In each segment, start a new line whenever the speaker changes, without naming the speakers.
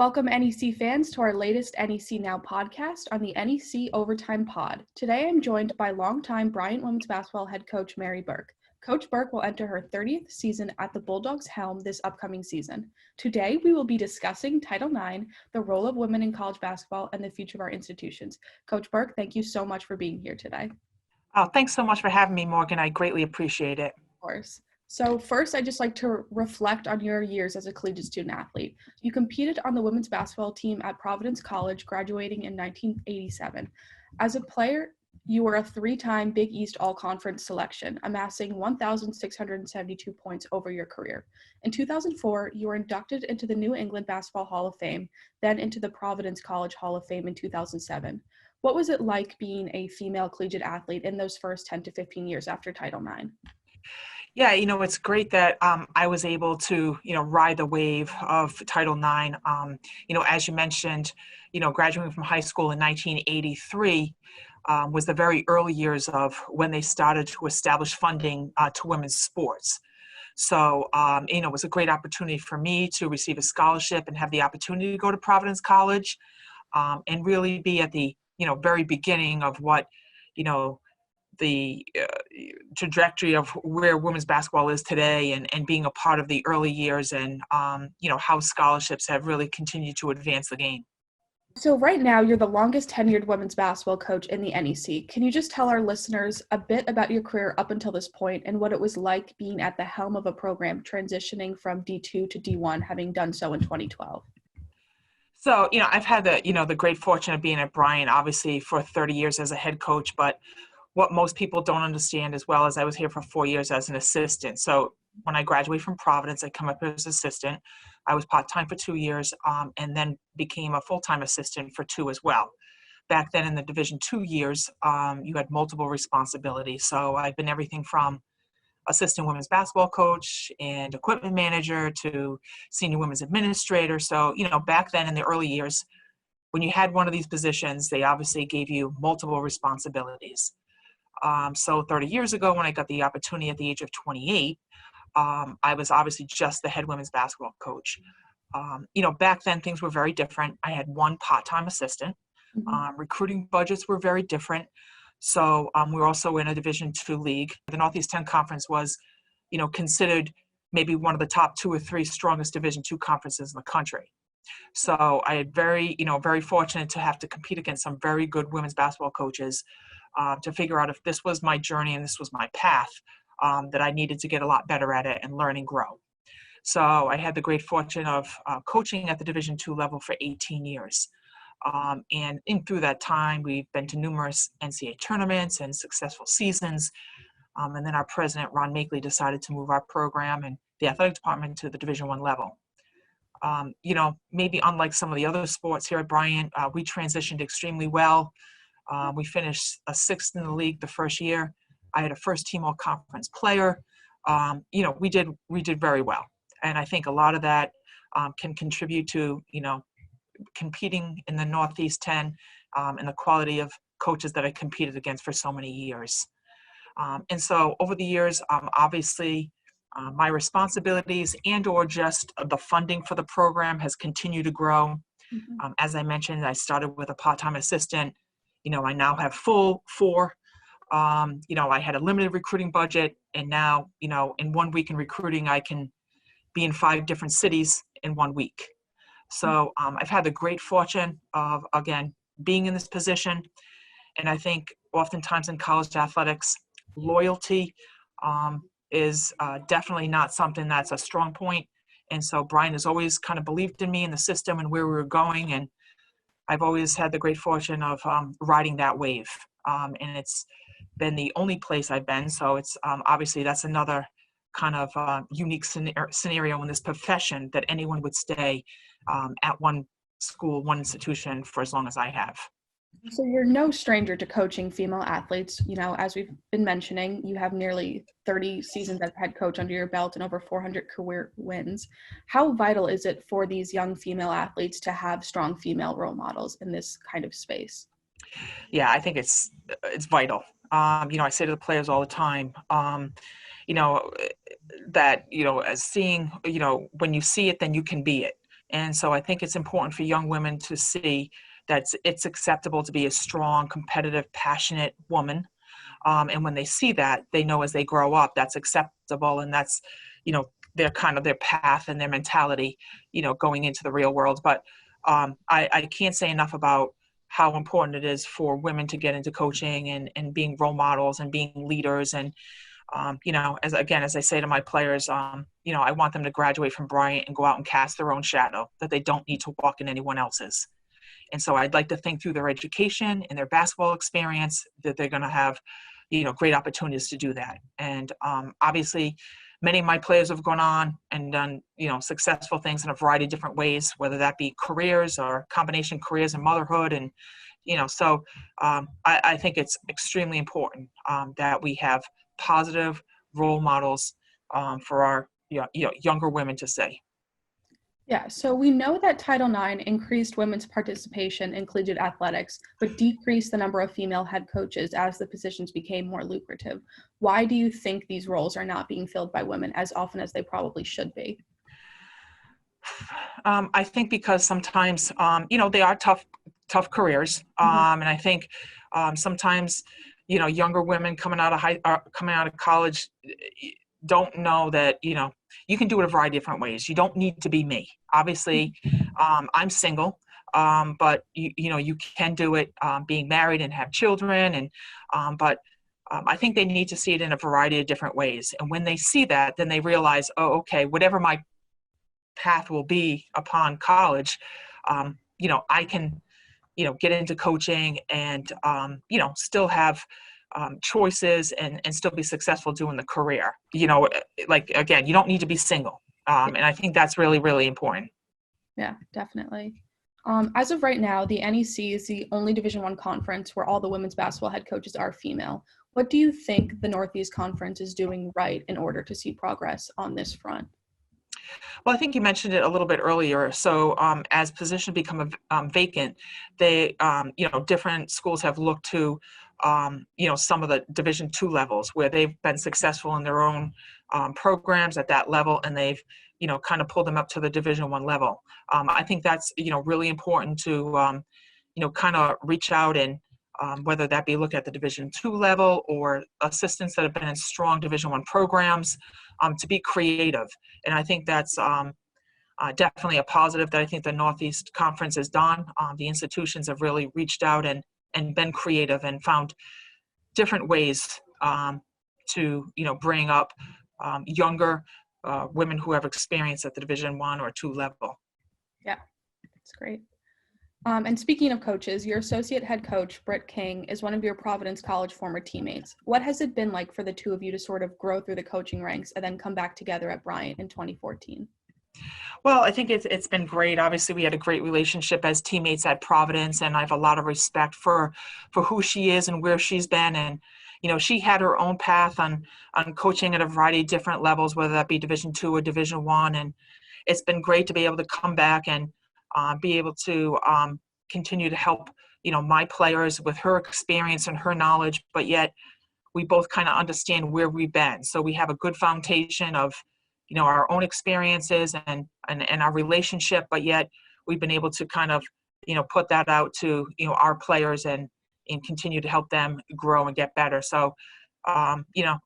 Welcome NEC fans to our latest NEC Now podcast on the NEC Overtime Pod. Today I'm joined by longtime Bryant women's basketball head coach Mary Burke. Coach Burke will enter her 30th season at the Bulldogs' helm this upcoming season. Today we will be discussing Title IX, the role of women in college basketball, and the future of our institutions. Coach Burke, thank you so much for being here today.
Oh, thanks so much for having me, Morgan. I greatly appreciate it.
Of course. So first, I'd just like to reflect on your years as a collegiate student athlete. You competed on the women's basketball team at Providence College, graduating in 1987. As a player, you were a three-time Big East All-Conference selection, amassing 1,672 points over your career. In 2004, you were inducted into the New England Basketball Hall of Fame, then into the Providence College Hall of Fame in 2007. What was it like being a female collegiate athlete in those first 10 to 15 years after Title IX?
Yeah, it's great that I was able to, ride the wave of Title IX. As you mentioned, graduating from high school in 1983 was the very early years of when they started to establish funding to women's sports. So, it was a great opportunity for me to receive a scholarship and have the opportunity to go to Providence College and really be at the, very beginning of what, the trajectory of where women's basketball is today and being a part of the early years and, how scholarships have really continued to advance the game.
So right now, you're the longest tenured women's basketball coach in the NEC. Can you just tell our listeners a bit about your career up until this point and what it was like being at the helm of a program transitioning from D2 to D1, having done so in 2012?
So, I've had the great fortune of being at Bryant, obviously, for 30 years as a head coach, but what most people don't understand as well is I was here for 4 years as an assistant. So when I graduated from Providence, I come up as assistant. I was part-time for 2 years and then became a full-time assistant for 2 as well. Back then in the Division II years, you had multiple responsibilities. So I've been everything from assistant women's basketball coach and equipment manager to senior women's administrator. So, back then in the early years, when you had one of these positions, they obviously gave you multiple responsibilities. So 30 years ago, when I got the opportunity at the age of 28, I was obviously just the head women's basketball coach. Back then things were very different. I had one part-time assistant. Recruiting budgets were very different. So we were also in a Division II league. The Northeast 10 Conference was, considered maybe one of the top 2 or 3 strongest Division II conferences in the country. So I had very fortunate to have to compete against some very good women's basketball coaches to figure out if this was my journey and this was my path, that I needed to get a lot better at it and learn and grow. So I had the great fortune of coaching at the Division II level for 18 years. And through that time, we've been to numerous NCAA tournaments and successful seasons. And then our president, Ron Makeley, decided to move our program and the athletic department to the Division I level. Maybe unlike some of the other sports here at Bryant, we transitioned extremely well. We finished 6th in the league the first year. I had a first team all conference player. We did very well. And I think a lot of that can contribute to, competing in the Northeast 10 and the quality of coaches that I competed against for so many years. And so over the years, obviously, my responsibilities and or just the funding for the program has continued to grow. As I mentioned, I started with a part-time assistant. I now have full 4. I had a limited recruiting budget, and now, in 1 week in recruiting, I can be in 5 different cities in 1 week. So I've had the great fortune of, again, being in this position. And I think oftentimes in college athletics, loyalty is definitely not something that's a strong point. And so Brian has always kind of believed in me and the system and where we were going. And I've always had the great fortune of riding that wave. And it's been the only place I've been. So it's obviously that's another kind of unique scenario in this profession that anyone would stay at one school, one institution for as long as I have.
So you're no stranger to coaching female athletes. As we've been mentioning, you have nearly 30 seasons as head coach under your belt and over 400 career wins. How vital is it for these young female athletes to have strong female role models in this kind of space?
Yeah, I think it's vital. I say to the players all the time, that, as seeing, when you see it, then you can be it. And so I think it's important for young women to see that it's acceptable to be a strong, competitive, passionate woman. And when they see that, they know as they grow up, that's acceptable. And that's, their kind of their path and their mentality, going into the real world. But I can't say enough about how important it is for women to get into coaching and being role models and being leaders. And, as I say to my players, I want them to graduate from Bryant and go out and cast their own shadow, that they don't need to walk in anyone else's. And so I'd like to think through their education and their basketball experience that they're going to have, great opportunities to do that. And obviously, many of my players have gone on and done, successful things in a variety of different ways, whether that be careers or combination careers and motherhood. And, I think it's extremely important that we have positive role models for our younger women to say.
Yeah, so we know that Title IX increased women's participation in collegiate athletics, but decreased the number of female head coaches as the positions became more lucrative. Why do you think these roles are not being filled by women as often as they probably should be?
I think because sometimes, they are tough careers. And I think sometimes, younger women coming out of college don't know that, you can do it a variety of different ways. You don't need to be me. Obviously, I'm single, but you can do it being married and have children. And but I think they need to see it in a variety of different ways. And when they see that, then they realize, oh, okay, whatever my path will be upon college, I can, get into coaching and, still have choices and still be successful doing the career. Like, again, you don't need to be single. And I think that's really, really important.
Yeah, definitely. As of right now, the NEC is the only Division I conference where all the women's basketball head coaches are female. What do you think the Northeast Conference is doing right in order to see progress on this front?
Well, I think you mentioned it a little bit earlier. So as positions become vacant, they, different schools have looked to, some of the Division II levels where they've been successful in their own programs at that level, and they've, kind of pulled them up to the Division I level. I think that's, really important to, kind of reach out and whether that be look at the Division II level or assistants that have been in strong Division I programs, to be creative. And I think that's definitely a positive that I think the Northeast Conference has done. The institutions have really reached out and been creative and found different ways to, bring up younger women who have experience at the Division I or II level.
Yeah, that's great. And speaking of coaches, your associate head coach, Britt King, is one of your Providence College former teammates. What has it been like for the two of you to sort of grow through the coaching ranks and then come back together at Bryant in 2014?
Well, I think it's been great. Obviously, we had a great relationship as teammates at Providence, and I have a lot of respect for who she is and where she's been. And, she had her own path on coaching at a variety of different levels, whether that be Division II or Division I. And it's been great to be able to come back and be able to continue to help, my players with her experience and her knowledge, but yet we both kind of understand where we've been. So we have a good foundation of, our own experiences and our relationship, but yet we've been able to kind of, put that out to, our players and continue to help them grow and get better. So,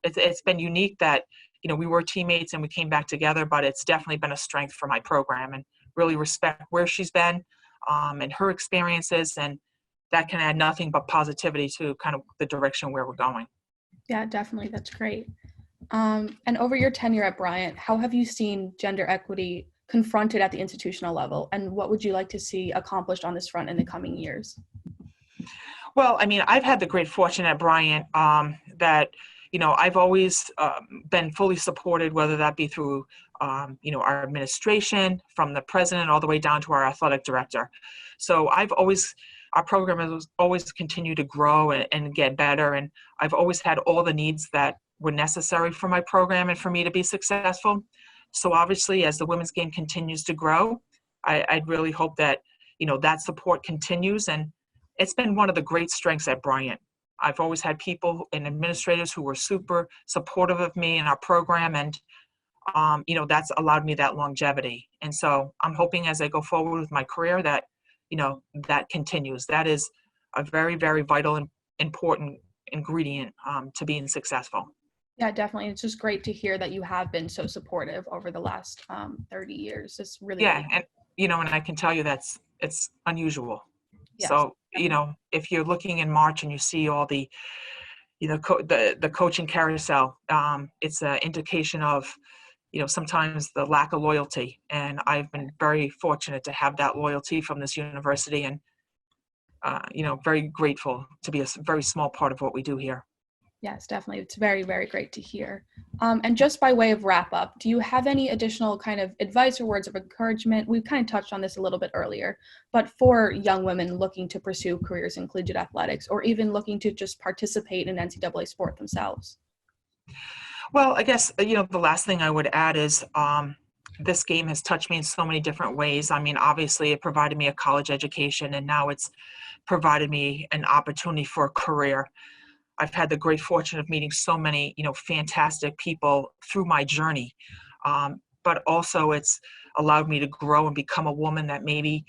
it's been unique that, we were teammates and we came back together, but it's definitely been a strength for my program, and really respect where she's been and her experiences, and that can add nothing but positivity to kind of the direction where we're going.
Yeah, definitely. That's great. And over your tenure at Bryant, how have you seen gender equity confronted at the institutional level, and what would you like to see accomplished on this front in the coming years?
Well, I mean, I've had the great fortune at Bryant that, I've always been fully supported, whether that be through, our administration, from the president all the way down to our athletic director. So our program has always continued to grow and get better. And I've always had all the needs that were necessary for my program and for me to be successful. So obviously, as the women's game continues to grow, I'd really hope that, that support continues. And it's been one of the great strengths at Bryant. I've always had people and administrators who were super supportive of me and our program. And that's allowed me that longevity. And so I'm hoping as I go forward with my career that, that continues. That is a very, very vital and important ingredient to being successful.
Yeah, definitely. It's just great to hear that you have been so supportive over the last 30 years. It's really,
Yeah.
really,
And I can tell you it's unusual.
yes.
So, if you're looking in March and you see all the, the coaching carousel, it's an indication of, sometimes the lack of loyalty. And I've been very fortunate to have that loyalty from this university, and, very grateful to be a very small part of what we do here.
Yes, definitely. It's very, very great to hear. And just by way of wrap up, do you have any additional kind of advice or words of encouragement? We've kind of touched on this a little bit earlier, but for young women looking to pursue careers in collegiate athletics, or even looking to just participate in NCAA sport themselves?
Well, I guess, the last thing I would add is, this game has touched me in so many different ways. I mean, obviously it provided me a college education, and now it's provided me an opportunity for a career. I've had the great fortune of meeting so many, fantastic people through my journey. But also it's allowed me to grow and become a woman that maybe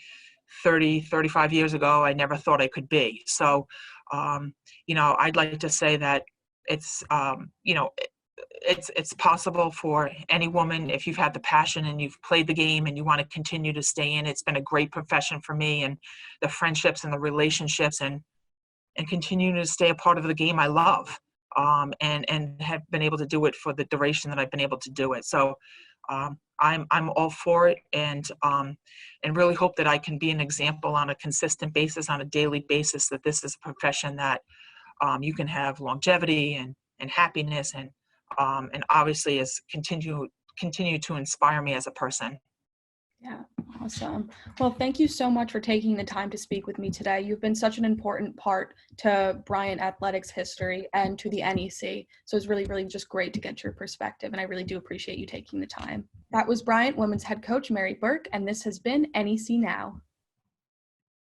30, 35 years ago, I never thought I could be. So, I'd like to say that it's, it's possible for any woman if you've had the passion and you've played the game and you want to continue to stay in. It's been a great profession for me, and the friendships and the relationships, and continue to stay a part of the game I love, and have been able to do it for the duration that I've been able to do it. So I'm all for it, and really hope that I can be an example on a consistent basis, on a daily basis, that this is a profession that you can have longevity and happiness, and obviously is continue to inspire me as a person.
Yeah, awesome. Well, thank you so much for taking the time to speak with me today. You've been such an important part to Bryant Athletics history and to the NEC. So it's really, really just great to get your perspective, and I really do appreciate you taking the time. That was Bryant women's head coach Mary Burke, and this has been NEC Now.